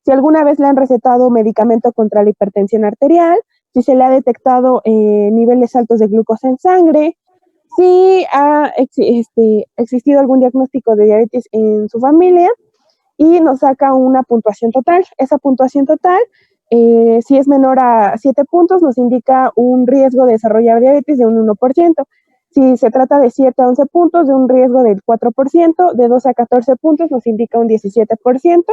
si alguna vez le han recetado medicamento contra la hipertensión arterial, si se le ha detectado niveles altos de glucosa en sangre, si ha existido algún diagnóstico de diabetes en su familia y nos saca una puntuación total. Esa puntuación total, si es menor a 7 puntos, nos indica un riesgo de desarrollar diabetes de un 1%. Si se trata de 7 a 11 puntos, de un riesgo del 4%, de 12 a 14 puntos nos indica un 17%,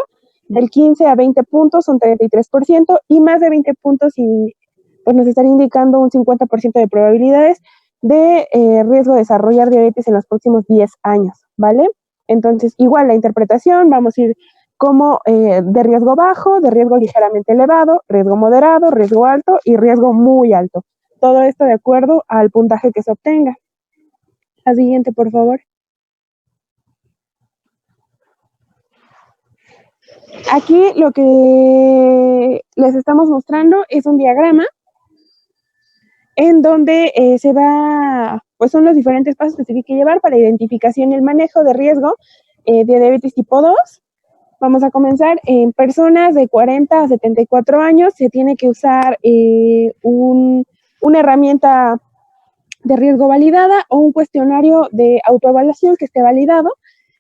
del 15 a 20 puntos son 33%, y más de 20 puntos pues nos estaría indicando un 50% de probabilidades de riesgo de desarrollar diabetes en los próximos 10 años, ¿vale? Entonces, igual la interpretación, vamos a ir como de riesgo bajo, de riesgo ligeramente elevado, riesgo moderado, riesgo alto y riesgo muy alto. Todo esto de acuerdo al puntaje que se obtenga. La siguiente, por favor. Aquí lo que les estamos mostrando es un diagrama en donde se va, pues son los diferentes pasos que se tiene que llevar para identificación y el manejo de riesgo de diabetes tipo 2. Vamos a comenzar. En personas de 40 a 74 años se tiene que usar una herramienta de riesgo validada o un cuestionario de autoevaluación que esté validado,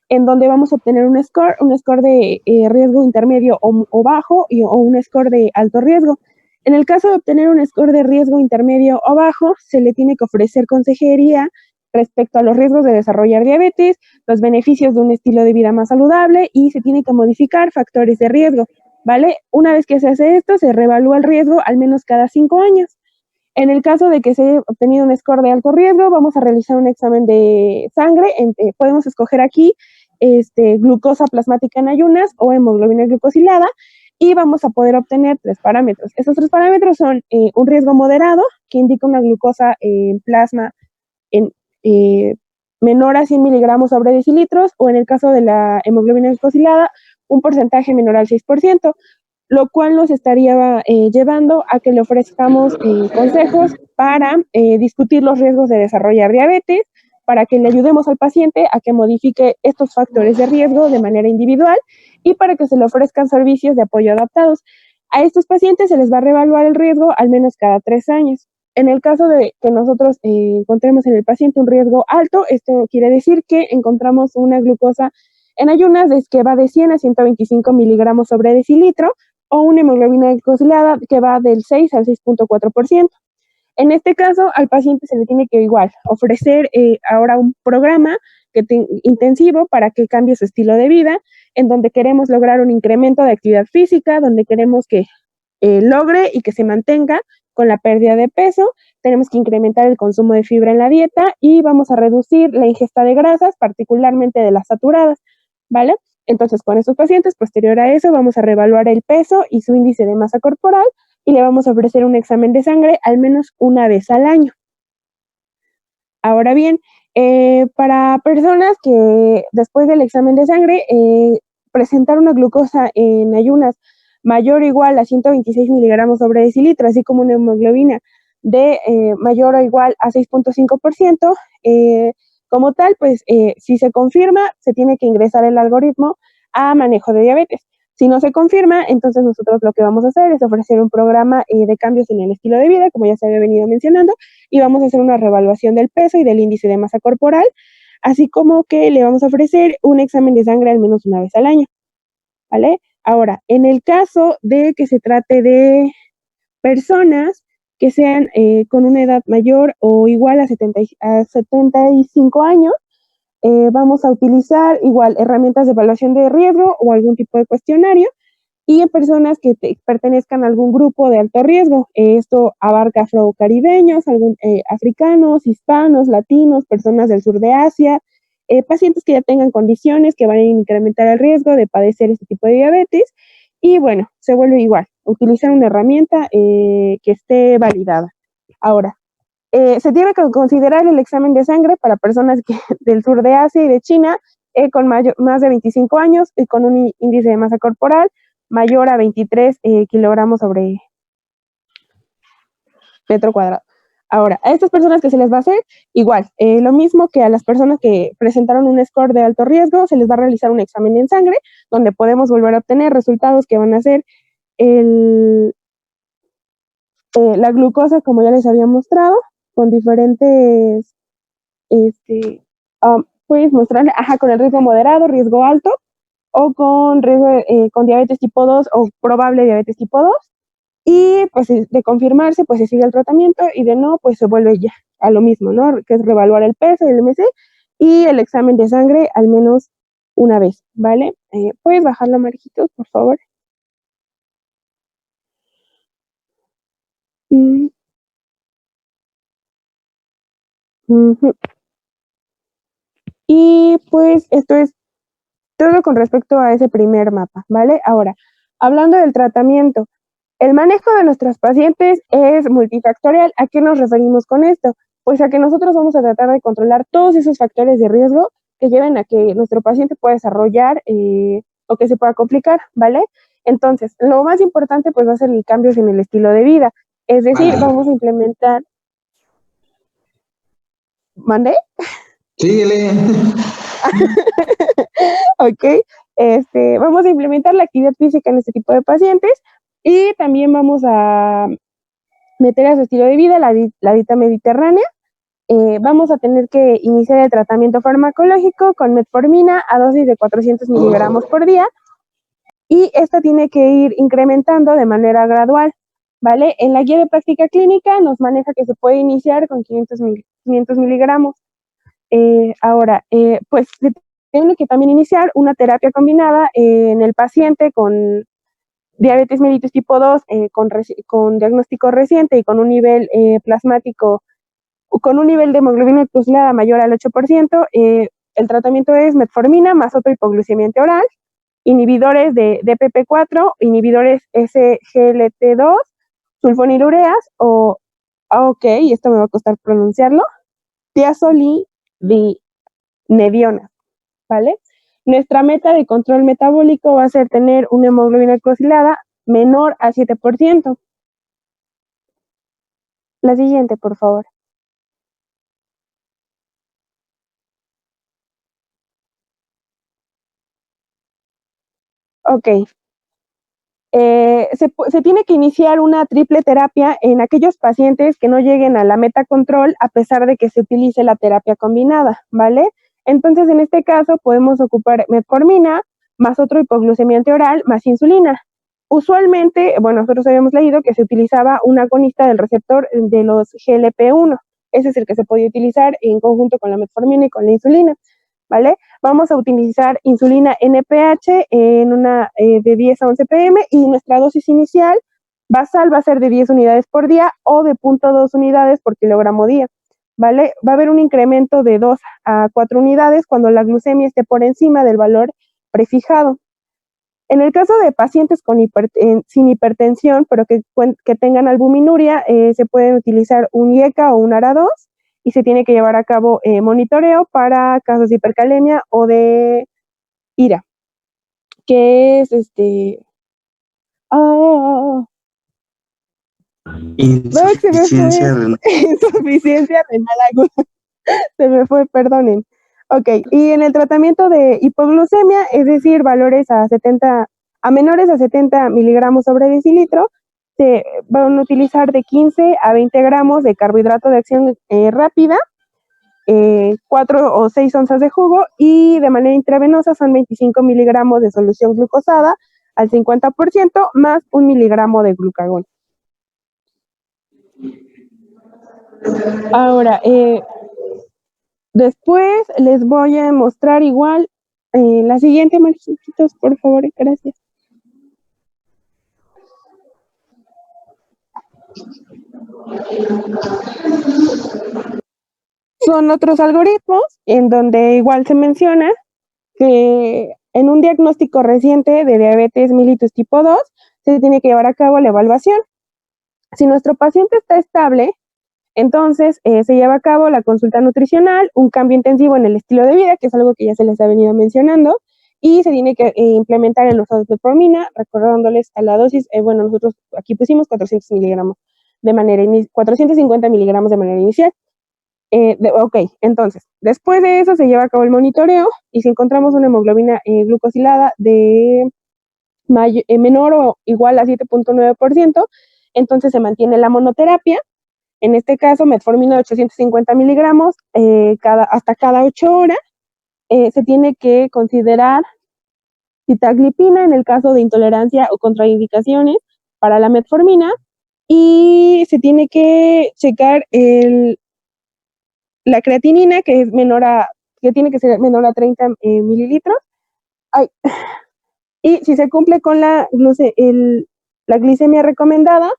en donde vamos a obtener un score de riesgo intermedio o bajo o un score de alto riesgo. En el caso de obtener un score de riesgo intermedio o bajo, se le tiene que ofrecer consejería respecto a los riesgos de desarrollar diabetes, los beneficios de un estilo de vida más saludable y se tiene que modificar factores de riesgo, ¿vale? Una vez que se hace esto, se reevalúa el riesgo al menos cada 5 años. En el caso de que se haya obtenido un score de alto riesgo, vamos a realizar un examen de sangre. Podemos escoger aquí glucosa plasmática en ayunas o hemoglobina glucosilada y vamos a poder obtener 3 parámetros. Esos 3 parámetros son un riesgo moderado, que indica una glucosa en plasma en menor a 100 miligramos sobre decilitros, o en el caso de la hemoglobina glucosilada, un porcentaje menor al 6%, lo cual nos estaría llevando a que le ofrezcamos consejos para discutir los riesgos de desarrollar diabetes, para que le ayudemos al paciente a que modifique estos factores de riesgo de manera individual y para que se le ofrezcan servicios de apoyo adaptados. A estos pacientes se les va a reevaluar el riesgo al menos cada 3 años. En el caso de que nosotros encontremos en el paciente un riesgo alto, esto quiere decir que encontramos una glucosa en ayunas que va de 100 a 125 miligramos sobre decilitro, o una hemoglobina glucosilada que va del 6 al 6.4%. En este caso, al paciente se le tiene que igual ofrecer ahora un programa intensivo para que cambie su estilo de vida, en donde queremos lograr un incremento de actividad física, donde queremos que logre y que se mantenga con la pérdida de peso. Tenemos que incrementar el consumo de fibra en la dieta y vamos a reducir la ingesta de grasas, particularmente de las saturadas, ¿vale? Entonces, con estos pacientes, posterior a eso, vamos a reevaluar el peso y su índice de masa corporal y le vamos a ofrecer un examen de sangre al menos una vez al año. Ahora bien, para personas que después del examen de sangre presentar una glucosa en ayunas mayor o igual a 126 miligramos sobre decilitro, así como una hemoglobina de mayor o igual a 6.5%, como tal, pues si se confirma, se tiene que ingresar el algoritmo a manejo de diabetes. Si no se confirma, entonces nosotros lo que vamos a hacer es ofrecer un programa de cambios en el estilo de vida, como ya se había venido mencionando, y vamos a hacer una reevaluación del peso y del índice de masa corporal, así como que le vamos a ofrecer un examen de sangre al menos una vez al año, ¿vale? Ahora, en el caso de que se trate de personas que sean con una edad mayor o igual a 75 años, vamos a utilizar igual herramientas de evaluación de riesgo o algún tipo de cuestionario, y en personas que pertenezcan a algún grupo de alto riesgo. Esto abarca afrocaribeños, africanos, hispanos, latinos, personas del sur de Asia, pacientes que ya tengan condiciones que van a incrementar el riesgo de padecer este tipo de diabetes. Y bueno, se vuelve igual, utilizar una herramienta que esté validada. Ahora, se tiene que considerar el examen de sangre para personas del sur de Asia y de China con más de 25 años y con un índice de masa corporal mayor a 23 kilogramos sobre metro cuadrado. Ahora, a estas personas que se les va a hacer, igual, lo mismo que a las personas que presentaron un score de alto riesgo, se les va a realizar un examen en sangre, donde podemos volver a obtener resultados que van a ser el, la glucosa, como ya les había mostrado, con diferentes, puedes mostrar, con el riesgo moderado, riesgo alto, o con riesgo, con diabetes tipo 2 o probable diabetes tipo 2. Y pues de confirmarse, pues se sigue el tratamiento y de no, pues se vuelve ya a lo mismo, ¿no? Que es reevaluar el peso, el MC y el examen de sangre al menos una vez, ¿vale? ¿Puedes bajarlo, Marijitos, por favor? Mm, ujú. Y pues esto es todo con respecto a ese primer mapa, ¿vale? Ahora, hablando del tratamiento, el manejo de nuestros pacientes es multifactorial. ¿A qué nos referimos con esto? Pues a que nosotros vamos a tratar de controlar todos esos factores de riesgo que lleven a que nuestro paciente pueda desarrollar o que se pueda complicar, ¿vale? Entonces, lo más importante pues va a ser el cambio en el estilo de vida. Es decir, Vale. vamos a implementar... ¿Mandé? Síguele. Ok, vamos a implementar la actividad física en este tipo de pacientes y también vamos a meter a su estilo de vida la dieta mediterránea. Vamos a tener que iniciar el tratamiento farmacológico con metformina a dosis de 400 miligramos por día y esta tiene que ir incrementando de manera gradual, ¿vale? En la guía de práctica clínica nos maneja que se puede iniciar con 500 miligramos. Ahora, pues se tiene que también iniciar una terapia combinada en el paciente con diabetes mellitus tipo 2, con diagnóstico reciente y con un nivel plasmático, con un nivel de hemoglobina glucosilada mayor al 8%. El tratamiento es metformina más otro hipoglucemiante oral, inhibidores de DPP4, inhibidores SGLT2, sulfonilureas o, ok, esto me va a costar pronunciarlo, tiazolidinediona, ¿vale? Nuestra meta de control metabólico va a ser tener una hemoglobina glucosilada menor a 7%. La siguiente, por favor. Ok. Se tiene que iniciar una triple terapia en aquellos pacientes que no lleguen a la meta control a pesar de que se utilice la terapia combinada, ¿vale? Entonces, en este caso, podemos ocupar metformina más otro hipoglucemiante oral más insulina. Usualmente, bueno, nosotros habíamos leído que se utilizaba un agonista del receptor de los GLP-1. Ese es el que se podía utilizar en conjunto con la metformina y con la insulina, ¿vale? Vamos a utilizar insulina NPH en una de 10 a 11 pm y nuestra dosis inicial basal va a ser de 10 unidades por día o de 0.2 unidades por kilogramo día, ¿vale? Va a haber un incremento de 2 a 4 unidades cuando la glucemia esté por encima del valor prefijado. En el caso de pacientes sin hipertensión, pero que tengan albuminuria, se pueden utilizar un IECA o un ARA2 y se tiene que llevar a cabo monitoreo para casos de hipercalemia o de IRA, que es Ah, no, se me fue. Insuficiencia renal. Insuficiencia renal aguda. Se me fue, perdonen. Ok, y en el tratamiento de hipoglucemia, es decir, valores a menores a 70 miligramos sobre decilitro, se van a utilizar de 15 a 20 gramos de carbohidrato de acción rápida, 4 o 6 onzas de jugo y de manera intravenosa son 25 miligramos de solución glucosada al 50% más 1 miligramo de glucagón. Ahora, después les voy a mostrar igual la siguiente, Marquitos, por favor, gracias. Son otros algoritmos en donde igual se menciona que en un diagnóstico reciente de diabetes mellitus tipo 2 se tiene que llevar a cabo la evaluación. Si nuestro paciente está estable, entonces se lleva a cabo la consulta nutricional, un cambio intensivo en el estilo de vida, que es algo que ya se les ha venido mencionando, y se tiene que implementar el uso de metformina, recordándoles a la dosis, bueno, nosotros aquí pusimos 400 miligramos. de manera 450 miligramos de manera inicial. Ok, entonces, después de eso se lleva a cabo el monitoreo y si encontramos una hemoglobina glucosilada de menor o igual a 7.9%, entonces se mantiene la monoterapia. En este caso, metformina de 850 miligramos hasta cada 8 horas. Se tiene que considerar sitaglipina en el caso de intolerancia o contraindicaciones para la metformina y se tiene que checar la creatinina que tiene que ser menor a 30 mililitros. Ay. Y si se cumple con la glicemia recomendada,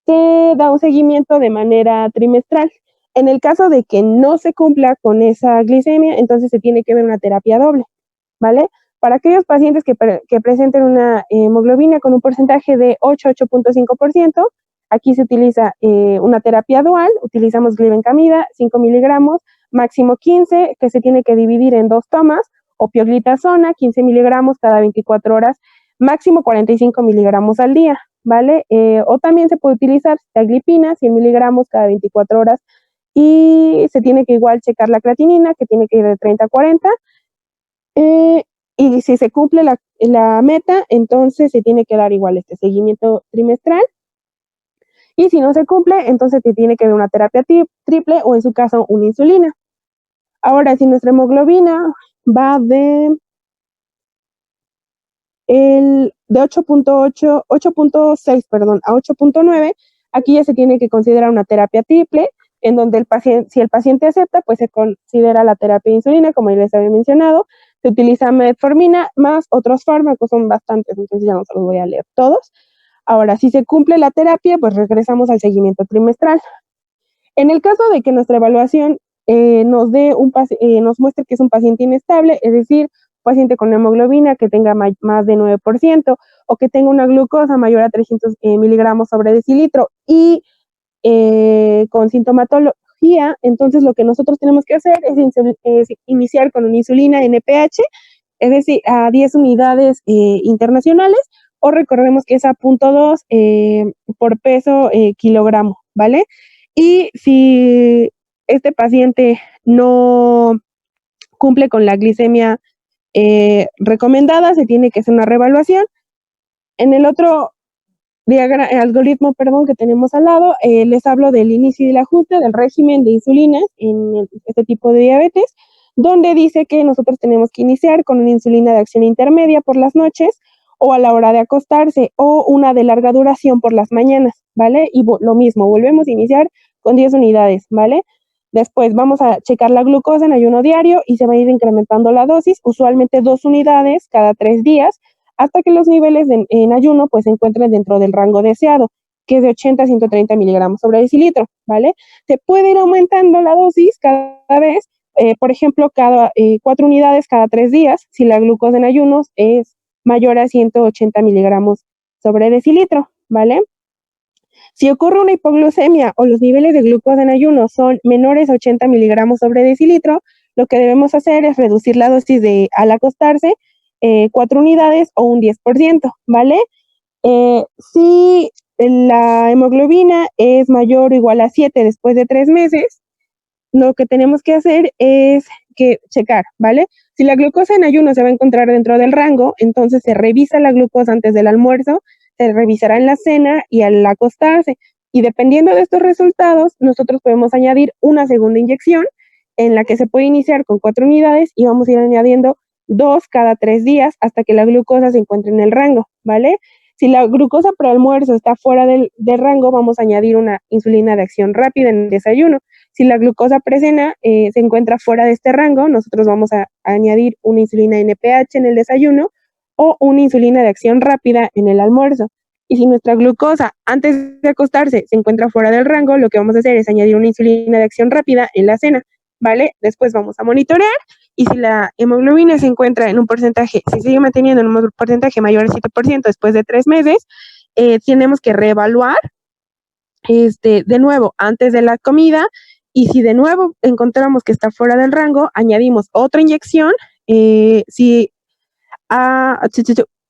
se da un seguimiento de manera trimestral. En el caso de que no se cumpla con esa glicemia, entonces se tiene que ver una terapia doble, ¿vale? Para aquellos pacientes que presenten una hemoglobina con un porcentaje de 8.5%, aquí se utiliza una terapia dual, utilizamos glibenclamida, 5 miligramos, máximo 15, que se tiene que dividir en 2 tomas, o pioglitazona, 15 miligramos cada 24 horas, máximo 45 miligramos al día, ¿vale? O también se puede utilizar sitaglipina, 100 miligramos cada 24 horas, y se tiene que igual checar la creatinina, que tiene que ir de 30 a 40, y si se cumple la meta, entonces se tiene que dar igual este seguimiento trimestral. Y si no se cumple, entonces se tiene que dar una terapia triple o en su caso una insulina. Ahora, si nuestra hemoglobina va de 8.6, a 8.9, aquí ya se tiene que considerar una terapia triple, en donde si el paciente acepta, pues se considera la terapia de insulina, como ya les había mencionado. Se utiliza metformina más otros fármacos, son bastantes, entonces ya no se los voy a leer todos. Ahora, si se cumple la terapia, pues regresamos al seguimiento trimestral. En el caso de que nuestra evaluación nos muestre que es un paciente inestable, es decir, paciente con hemoglobina que tenga más de 9% o que tenga una glucosa mayor a 300 miligramos sobre decilitro y con sintomatología, entonces lo que nosotros tenemos que hacer es iniciar con una insulina NPH, es decir, a 10 unidades internacionales, o recordemos que es a 0.2 por peso kilogramo, ¿vale? Y si este paciente no cumple con la glicemia recomendada, se tiene que hacer una reevaluación. En el otro algoritmo que tenemos al lado, les hablo del inicio y el ajuste del régimen de insulinas en este tipo de diabetes, donde dice que nosotros tenemos que iniciar con una insulina de acción intermedia por las noches o a la hora de acostarse, o una de larga duración por las mañanas, ¿vale? Y lo mismo, volvemos a iniciar con 10 unidades, ¿vale? Después vamos a checar la glucosa en ayuno diario y se va a ir incrementando la dosis, usualmente 2 unidades cada 3 días, hasta que los niveles en ayuno pues se encuentren dentro del rango deseado, que es de 80 a 130 miligramos sobre decilitro, ¿vale? Se puede ir aumentando la dosis cada vez, por ejemplo, cada 4 unidades cada 3 días, si la glucosa en ayunos es mayor a 180 miligramos sobre decilitro, ¿vale? Si ocurre una hipoglucemia o los niveles de glucosa en ayuno son menores a 80 miligramos sobre decilitro, lo que debemos hacer es reducir la dosis al acostarse 4 unidades o un 10%, ¿vale? Si la hemoglobina es mayor o igual a 7 después de 3 meses, lo que tenemos que hacer es checar, ¿vale? Si la glucosa en ayuno se va a encontrar dentro del rango, entonces se revisa la glucosa antes del almuerzo, se revisará en la cena y al acostarse. Y dependiendo de estos resultados, nosotros podemos añadir una segunda inyección en la que se puede iniciar con 4 unidades y vamos a ir añadiendo 2 cada 3 días hasta que la glucosa se encuentre en el rango, ¿vale? Si la glucosa prealmuerzo está fuera del rango, vamos a añadir una insulina de acción rápida en el desayuno. Si la glucosa precena se encuentra fuera de este rango, nosotros vamos a añadir una insulina NPH en el desayuno o una insulina de acción rápida en el almuerzo. Y si nuestra glucosa antes de acostarse se encuentra fuera del rango, lo que vamos a hacer es añadir una insulina de acción rápida en la cena, ¿vale? Después vamos a monitorear y si la hemoglobina se encuentra en un porcentaje, si sigue manteniendo en un porcentaje mayor al 7% después de 3 meses, tenemos que reevaluar de nuevo antes de la comida, y si de nuevo encontramos que está fuera del rango, añadimos otra inyección.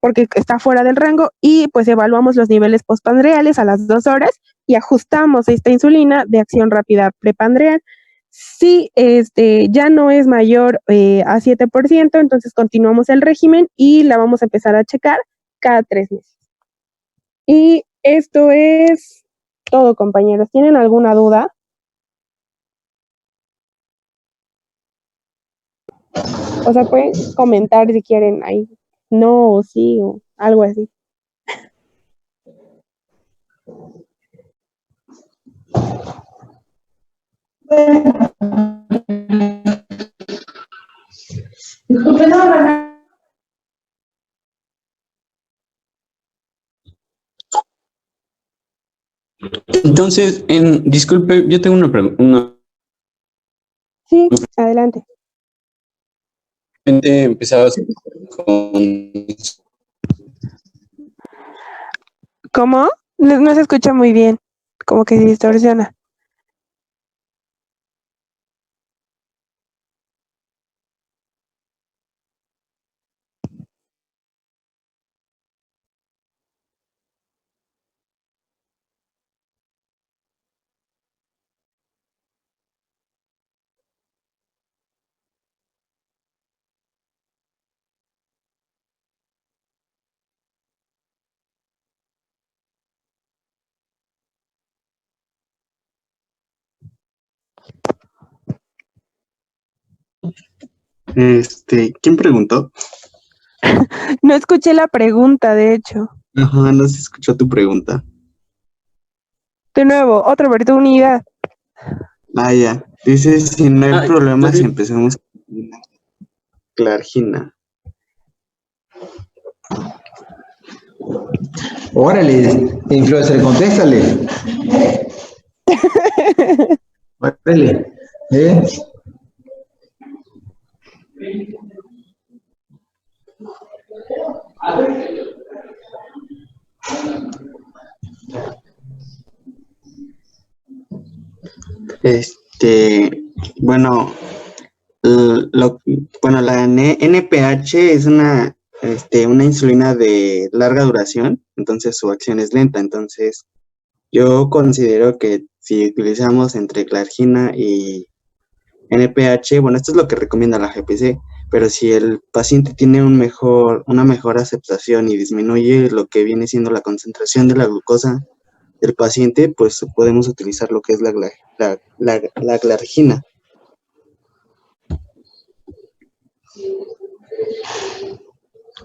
porque está fuera del rango, y pues evaluamos los niveles postpandreales a las 2 horas y ajustamos esta insulina de acción rápida prepandreal. Si ya no es mayor a 7%, entonces continuamos el régimen y la vamos a empezar a checar cada 3 meses. Y esto es todo, compañeros. ¿Tienen alguna duda? O sea, pueden comentar si quieren ahí, no o sí o algo así. Entonces, disculpe, yo tengo una pregunta. Sí, adelante. Empezabas con... ¿Cómo? No se escucha muy bien, como que se distorsiona. ¿Quién preguntó? No escuché la pregunta, de hecho. Ajá, no se escuchó tu pregunta. De nuevo, otra oportunidad. Ah, ya. Dice si no hay problema si empezamos con Clargina. Órale, influencer, contéstale. Órale, Bueno, la NPH es una insulina de larga duración, entonces su acción es lenta. Entonces, yo considero que si utilizamos entre Clargina y NPH, bueno, esto es lo que recomienda la GPC, pero si el paciente tiene una mejor aceptación y disminuye lo que viene siendo la concentración de la glucosa del paciente, pues podemos utilizar lo que es la Clargina.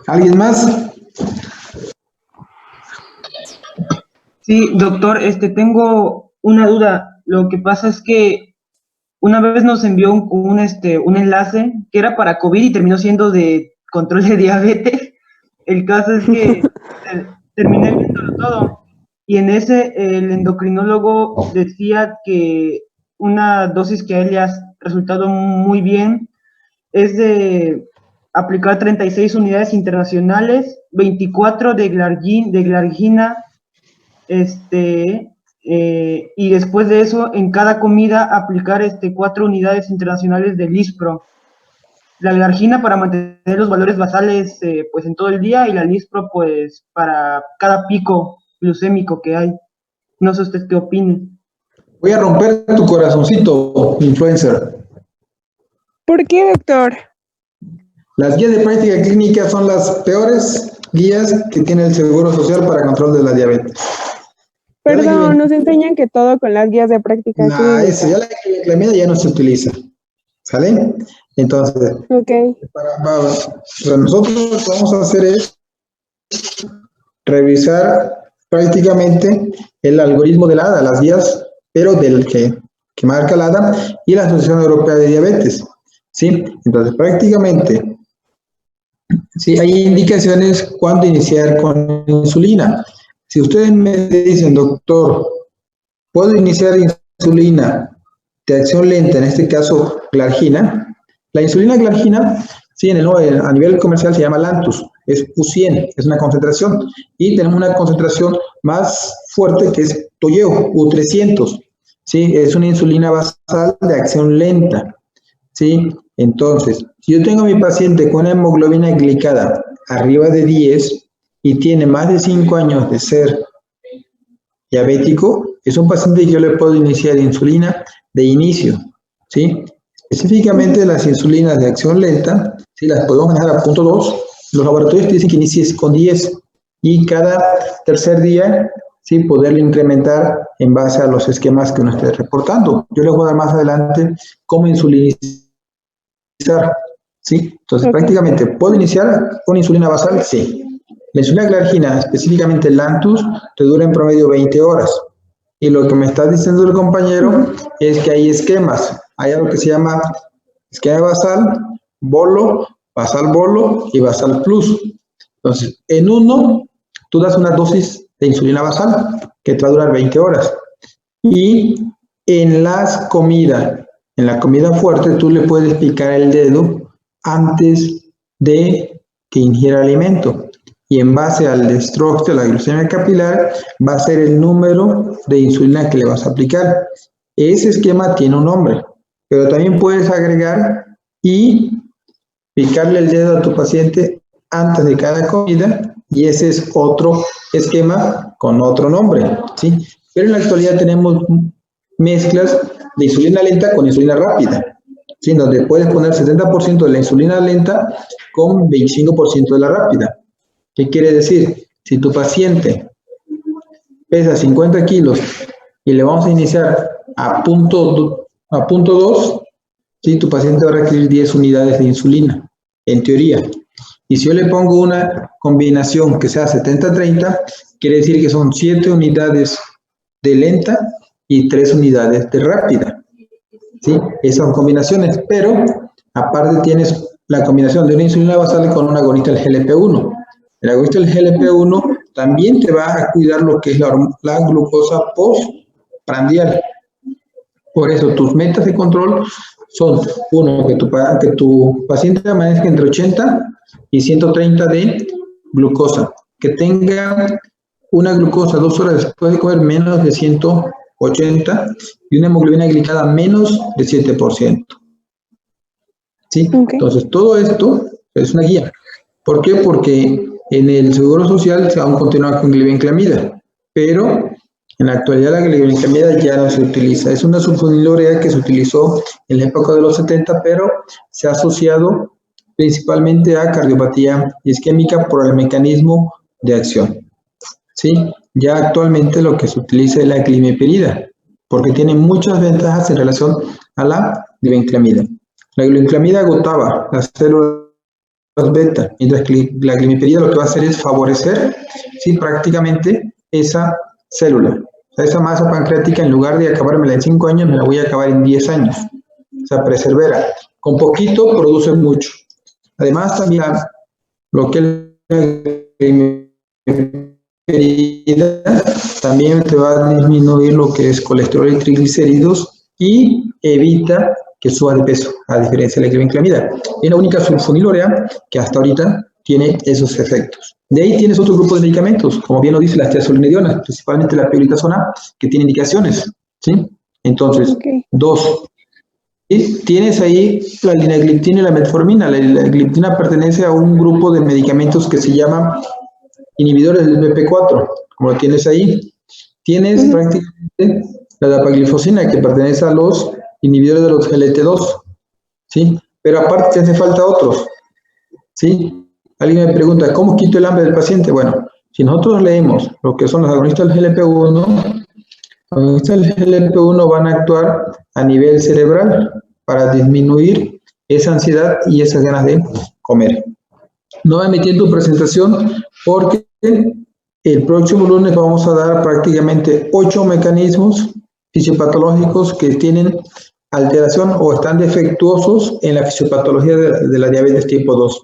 ¿Alguien más? Sí, doctor, tengo una duda. Lo que pasa es que una vez nos envió un enlace que era para COVID y terminó siendo de control de diabetes. El caso es que terminé viéndolo todo y en ese el endocrinólogo decía que una dosis que a él le ha resultado muy bien es de aplicar 36 unidades internacionales, 24 de Glargina, y después de eso, en cada comida, aplicar 4 unidades internacionales de Lispro. La Glargina para mantener los valores basales pues en todo el día y la Lispro pues para cada pico glucémico que hay. No sé usted qué opine. Voy a romper tu corazoncito, influencer. ¿Por qué, doctor? Las guías de práctica clínica son las peores guías que tiene el Seguro Social para control de la diabetes. Perdón, nos enseñan que todo con las guías de práctica clínica. Eso, ya la clamida ya no se utiliza. ¿Sale? Entonces, okay. para nosotros lo que vamos a hacer es revisar prácticamente el algoritmo de la ADA, las guías, pero del que marca la ADA y la Asociación Europea de Diabetes. ¿Sí? Entonces, prácticamente, sí, hay indicaciones cuándo iniciar con insulina. Si ustedes me dicen, doctor, ¿puedo iniciar insulina de acción lenta, en este caso Clargina? La insulina Clargina, sí, a nivel comercial se llama Lantus, es U100, es una concentración, y tenemos una concentración más fuerte que es Tolleo, U300, sí, es una insulina basal de acción lenta, sí. Entonces, si yo tengo a mi paciente con una hemoglobina glicada arriba de 10, y tiene más de 5 años de ser diabético, es un paciente que yo le puedo iniciar insulina de inicio, ¿sí? Específicamente las insulinas de acción lenta, ¿sí? Las podemos manejar a punto 2. Los laboratorios te dicen que inicies con 10 y cada tercer día, ¿sí? Poderle incrementar en base a los esquemas que uno esté reportando. Yo les voy a dar más adelante cómo insulinizar, ¿sí? Entonces, prácticamente, ¿puedo iniciar con insulina basal? Sí. La insulina glargina, específicamente el Lantus, te dura en promedio 20 horas. Y lo que me está diciendo el compañero es que hay esquemas. Hay algo que se llama esquema basal, bolo y basal plus. Entonces, en uno, tú das una dosis de insulina basal que te va a durar 20 horas. Y en la comida fuerte, tú le puedes picar el dedo antes de que ingiera alimento. Y en base al destroste, la glucemia capilar, va a ser el número de insulina que le vas a aplicar. Ese esquema tiene un nombre, pero también puedes agregar y picarle el dedo a tu paciente antes de cada comida, y ese es otro esquema con otro nombre, ¿sí? Pero en la actualidad tenemos mezclas de insulina lenta con insulina rápida, ¿sí? Donde puedes poner 70% de la insulina lenta con 25% de la rápida. ¿Qué quiere decir? Si tu paciente pesa 50 kilos y le vamos a iniciar a punto 2, ¿sí? Tu paciente va a requerir 10 unidades de insulina, en teoría. Y si yo le pongo una combinación que sea 70-30, quiere decir que son 7 unidades de lenta y 3 unidades de rápida, ¿sí? Esas son combinaciones, pero aparte tienes la combinación de una insulina basal con un agonista del GLP-1. El agonista del GLP-1 también te va a cuidar lo que es la glucosa postprandial. Por eso tus metas de control son, uno, que tu paciente amanezca entre 80 y 130 de glucosa, que tenga una glucosa 2 horas después de comer menos de 180 y una hemoglobina glicada menos de 7%. ¿Sí? Okay. Entonces, todo esto es una guía. ¿Por qué? Porque en el Seguro Social se aún continúa con glibenclamida, pero en la actualidad la glibenclamida ya no se utiliza. Es una sulfonilurea que se utilizó en la época de los 70, pero se ha asociado principalmente a cardiopatía isquémica por el mecanismo de acción. ¿Sí? Ya actualmente lo que se utiliza es la glimeperida, porque tiene muchas ventajas en relación a la glibenclamida. La glibenclamida agotaba las células beta, mientras que la glimeperida lo que va a hacer es favorecer, ¿sí? Prácticamente esa célula. O sea, esa masa pancreática, en lugar de acabármela en 5 años, me la voy a acabar en 10 años. O sea, persevera. Con poquito produce mucho. Además, también lo que es la también te va a disminuir lo que es colesterol y triglicéridos y evita que suba de peso, a diferencia de la glibenclamida. Es la única sulfonilurea que hasta ahorita tiene esos efectos. De ahí tienes otro grupo de medicamentos, como bien lo dice las tiazolinidionas, principalmente la pioglitazona, que tiene indicaciones, ¿sí? Entonces, dos. Y tienes ahí la linagliptina y la metformina. La gliptina pertenece a un grupo de medicamentos que se llama inhibidores del BP4, como lo tienes ahí. Tienes prácticamente la dapaglifosina, que pertenece a los inhibidores de los GLT2, ¿sí? Pero aparte te hace falta otros, ¿sí? Alguien me pregunta, ¿cómo quito el hambre del paciente? Bueno, si nosotros leemos lo que son los agonistas del GLP-1, los agonistas del GLP-1 van a actuar a nivel cerebral para disminuir esa ansiedad y esas ganas de comer. No voy a emitir tu presentación porque el próximo lunes vamos a dar prácticamente 8 mecanismos fisiopatológicos que tienen alteración o están defectuosos en la fisiopatología de la diabetes tipo 2.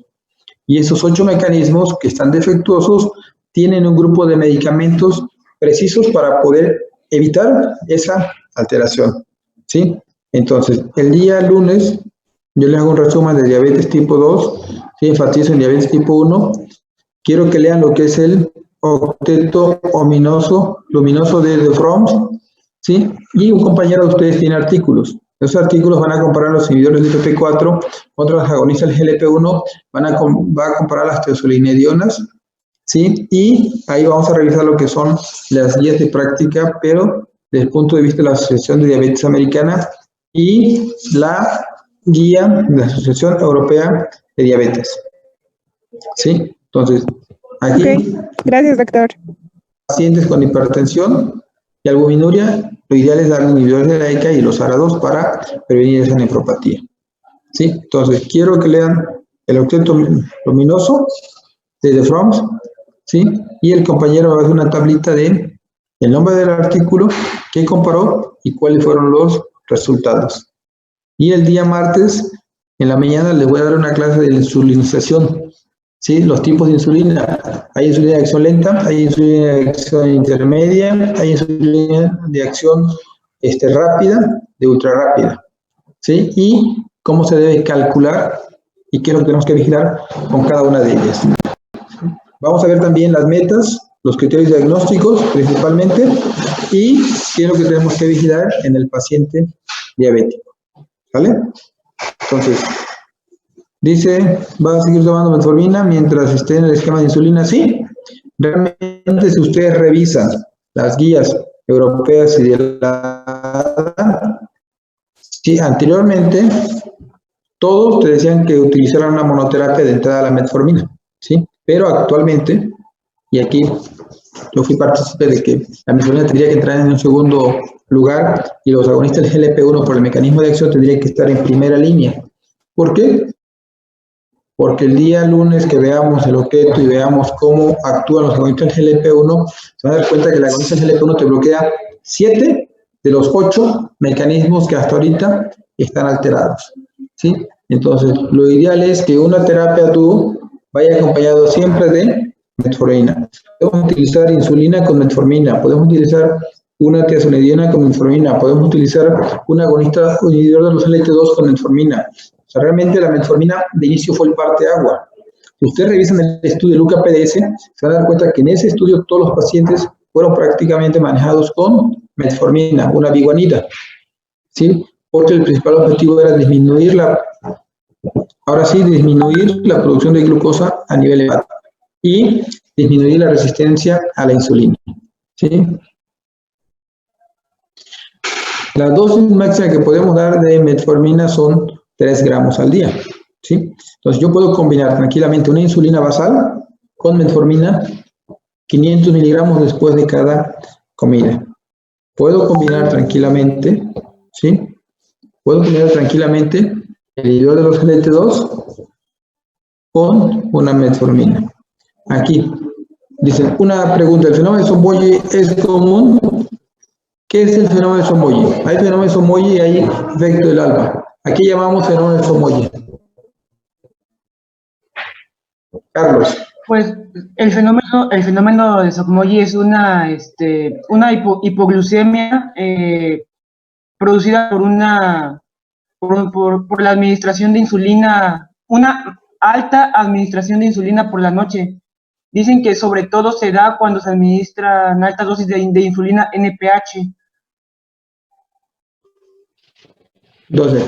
Y esos 8 mecanismos que están defectuosos tienen un grupo de medicamentos precisos para poder evitar esa alteración, ¿sí? Entonces, el día lunes yo les hago un resumen de diabetes tipo 2, ¿sí? Enfatizo en diabetes tipo 1. Quiero que lean lo que es el octeto luminoso de Fromm, ¿sí? Y un compañero de ustedes tiene artículos. Esos artículos van a comparar los inhibidores del PP4 contra los agonistas del GLP-1, va a comparar las teozolinedionas, ¿sí? Y ahí vamos a revisar lo que son las guías de práctica, pero desde el punto de vista de la Asociación de Diabetes Americana y la guía de la Asociación Europea de Diabetes, ¿sí? Entonces, aquí, Ok, gracias, doctor. pacientes con hipertensión y albuminuria, lo ideal es dar inhibidores de la ECA y los ARA2 para prevenir esa nefropatía, ¿sí? Entonces, quiero que lean el octeto luminoso de Fromm, ¿sí? Y el compañero va a hacer una tablita de el nombre del artículo, qué comparó y cuáles fueron los resultados. Y el día martes, en la mañana, les voy a dar una clase de insulinización, ¿sí? Los tipos de insulina. Hay insulina de acción lenta, hay insulina de acción intermedia, hay insulina de acción rápida, de ultra rápida, ¿sí? Y cómo se debe calcular y qué es lo que tenemos que vigilar con cada una de ellas. Vamos a ver también las metas, los criterios diagnósticos principalmente, y qué es lo que tenemos que vigilar en el paciente diabético. ¿Vale? Entonces, dice, va a seguir tomando metformina mientras esté en el esquema de insulina. Sí, realmente si ustedes revisan las guías europeas y de la... Sí, anteriormente todos te decían que utilizaran una monoterapia de entrada a la metformina, ¿sí? Pero actualmente, y aquí yo fui partícipe de que la metformina tendría que entrar en un segundo lugar y los agonistas del GLP-1 por el mecanismo de acción tendrían que estar en primera línea. ¿Por qué? Porque el día lunes que veamos el octeto y veamos cómo actúan los agonistas del GLP-1, se van a dar cuenta que el agonista del GLP-1 te bloquea 7 de los 8 mecanismos que hasta ahorita están alterados, ¿sí? Entonces, lo ideal es que una terapia tú vaya acompañado siempre de metformina. Podemos utilizar insulina con metformina, podemos utilizar una tiazolidina con metformina, podemos utilizar un agonista inhibidor de los LT2 con metformina. O sea, realmente la metformina de inicio fue el parteagua. Si ustedes revisan el estudio de LUCA-PDS, se van a dar cuenta que en ese estudio todos los pacientes fueron prácticamente manejados con metformina, una biguanida, ¿sí? Porque el principal objetivo era disminuir disminuir la producción de glucosa a nivel hepático y disminuir la resistencia a la insulina, ¿sí? La dosis máxima que podemos dar de metformina son 3 gramos al día, ¿sí? Entonces yo puedo combinar tranquilamente una insulina basal con metformina 500 miligramos después de cada comida. Puedo combinar tranquilamente, ¿sí? Puedo combinar tranquilamente el inhibidor de los GLT2 con una metformina. Aquí dicen, una pregunta, ¿el fenómeno de Somogyi es común? ¿Qué es el fenómeno de Somogyi? Hay fenómeno de Somogyi y hay efecto del alfa. Aquí llamamos fenómeno de Somogyi. Carlos. Pues el fenómeno de Somogyi es una hipoglucemia producida por la administración de insulina, una alta administración de insulina por la noche. Dicen que sobre todo se da cuando se administran altas dosis de insulina NPH. 12.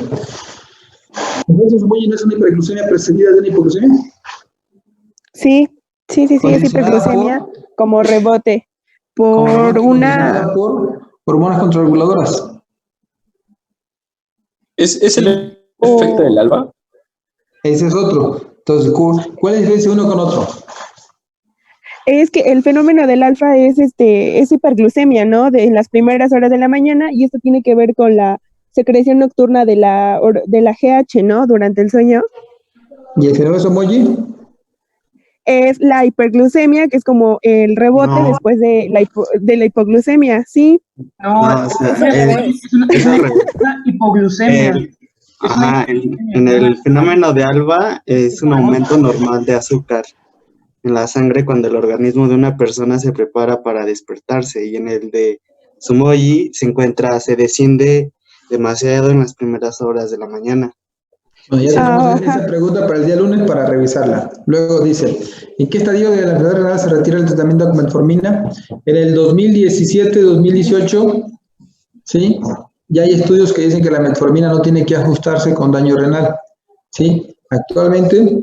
¿Entonces Somogyi no es una hiperglucemia precedida de una hipoglucemia? Sí, es hiperglucemia como rebote por una... por hormonas contrarreguladoras. ¿Es el efecto del alba? Ese es otro. Entonces, ¿cuál es la diferencia uno con otro? Es que el fenómeno del alfa es hiperglucemia, ¿no? En las primeras horas de la mañana, y esto tiene que ver con la secreción nocturna de la GH, ¿no? Durante el sueño. ¿Y el fenómeno de Somogyi? Es la hiperglucemia, que es como el rebote después de la hipoglucemia, ¿sí? No, o sea, es una hipoglucemia. En el fenómeno de alba es un aumento normal de azúcar en la sangre cuando el organismo de una persona se prepara para despertarse, y en el de Somogyi se desciende demasiado en las primeras horas de la mañana. Bueno, ya tenemos esa pregunta para el día lunes para revisarla. Luego dice, ¿en qué estadio de la enfermedad renal se retira el tratamiento con metformina? En el 2017-2018, ¿sí? Ya hay estudios que dicen que la metformina no tiene que ajustarse con daño renal, ¿sí? Actualmente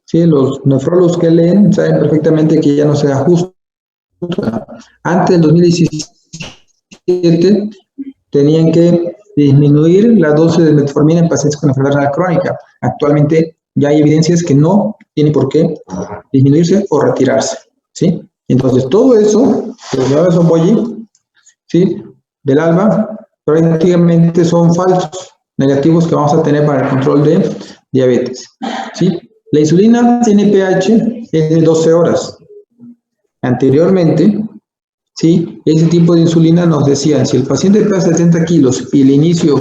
¿sí? Los nefrólogos que leen saben perfectamente que ya no se ajusta. Antes del 2017 tenían que disminuir la dosis de metformina en pacientes con enfermedad renal crónica. Actualmente ya hay evidencias que no tiene por qué disminuirse o retirarse, ¿sí? Entonces, todo eso, los valores Somogyi, ¿sí? Del ALBA, prácticamente son falsos negativos que vamos a tener para el control de diabetes, ¿sí? La insulina NPH es de 12 horas. Anteriormente, ¿sí? Ese tipo de insulina nos decían, si el paciente pesa 70 kilos y le inicio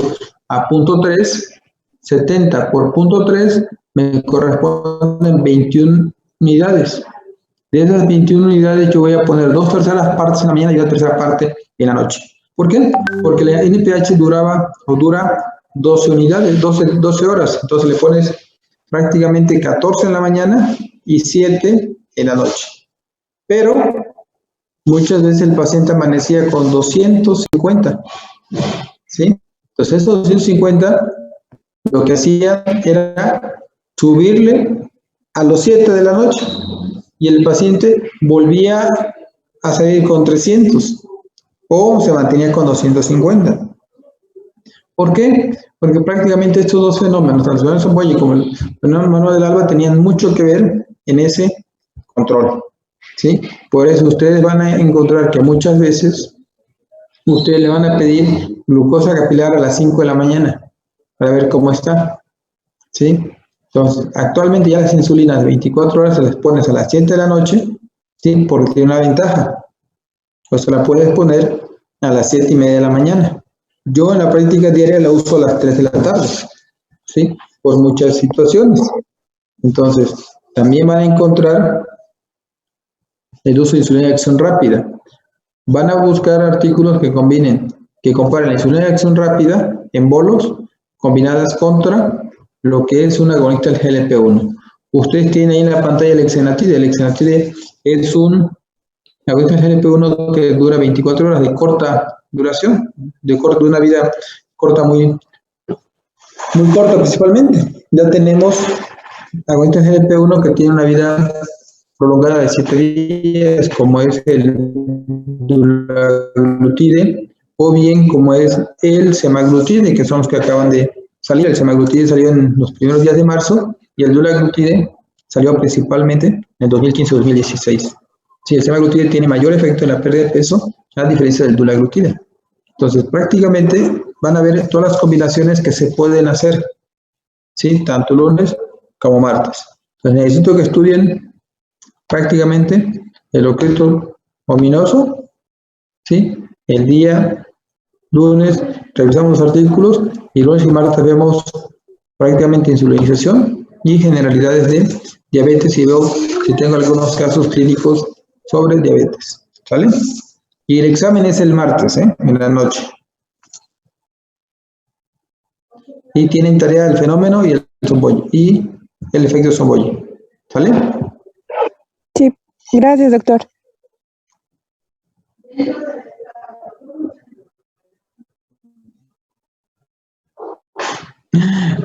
a punto 3, 70 por punto 3 me corresponden 21 unidades. De esas 21 unidades yo voy a poner 2/3 partes en la mañana y 1/3 parte en la noche. ¿Por qué? Porque la NPH dura 12 unidades, 12 horas. Entonces le pones prácticamente 14 en la mañana y 7 en la noche. Pero muchas veces el paciente amanecía con 250, ¿sí? Entonces esos 250 lo que hacía era subirle a los 7 de la noche y el paciente volvía a salir con 300 o se mantenía con 250. ¿Por qué? Porque prácticamente estos dos fenómenos, tanto el Somogyi como el fenómeno manual del ALBA, tenían mucho que ver en ese control, ¿sí? Por eso ustedes van a encontrar que muchas veces ustedes le van a pedir glucosa capilar a las 5 de la mañana para ver cómo está, ¿sí? Entonces, actualmente ya las insulinas de 24 horas se las pones a las 7 de la noche, ¿sí? Porque tiene una ventaja. Pues se la puedes poner a las 7:30 de la mañana. Yo en la práctica diaria la uso a las 3 de la tarde, ¿sí? Por muchas situaciones. Entonces, también van a encontrar el uso de insulina de acción rápida. Van a buscar artículos que comparen la insulina de acción rápida en bolos combinadas contra lo que es un agonista del GLP-1. Ustedes tienen ahí en la pantalla el exenatide. El exenatide es un agonista del GLP-1 que dura 24 horas de corta duración, de una vida corta, muy corta principalmente. Ya tenemos agonistas del GLP-1 que tienen una vida prolongada de 7 días, como es el dulaglutide, o bien como es el semaglutide, que son los que acaban de salir. El semaglutide salió en los primeros días de marzo y el dulaglutide salió principalmente en 2015-2016. Sí, el semaglutide tiene mayor efecto en la pérdida de peso a diferencia del dulaglutide. Entonces, prácticamente van a ver todas las combinaciones que se pueden hacer, ¿sí? Tanto lunes como martes. Entonces, necesito que estudien prácticamente el octeto ominoso, ¿sí? El día lunes revisamos los artículos y lunes y martes vemos prácticamente insulinización y generalidades de diabetes y veo si tengo algunos casos clínicos sobre diabetes, ¿sale? Y el examen es el martes, en la noche. Y tienen tarea del fenómeno y el Somogyi, y el efecto Somogyi, ¿sale? Sí, gracias, doctor.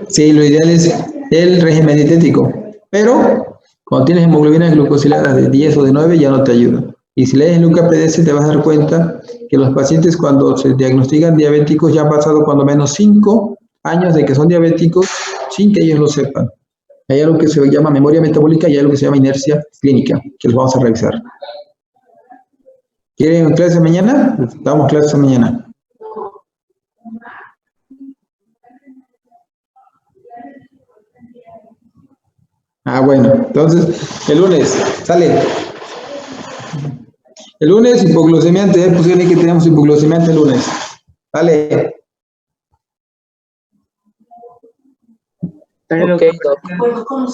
Sí, lo ideal es el régimen dietético, pero cuando tienes hemoglobinas glucosiladas de 10 o de 9 ya no te ayuda. Y si lees el UKPDS te vas a dar cuenta que los pacientes cuando se diagnostican diabéticos ya han pasado cuando menos 5 años de que son diabéticos sin que ellos lo sepan. Hay algo que se llama memoria metabólica y hay algo que se llama inercia clínica, que los vamos a revisar. ¿Quieren clase mañana? Damos clase mañana. Bueno, entonces el lunes sale. El lunes hipoglucemiante, pues tiene que tenemos hipoglucemiante el lunes. Sale. Dale, Ok, doctor. doc.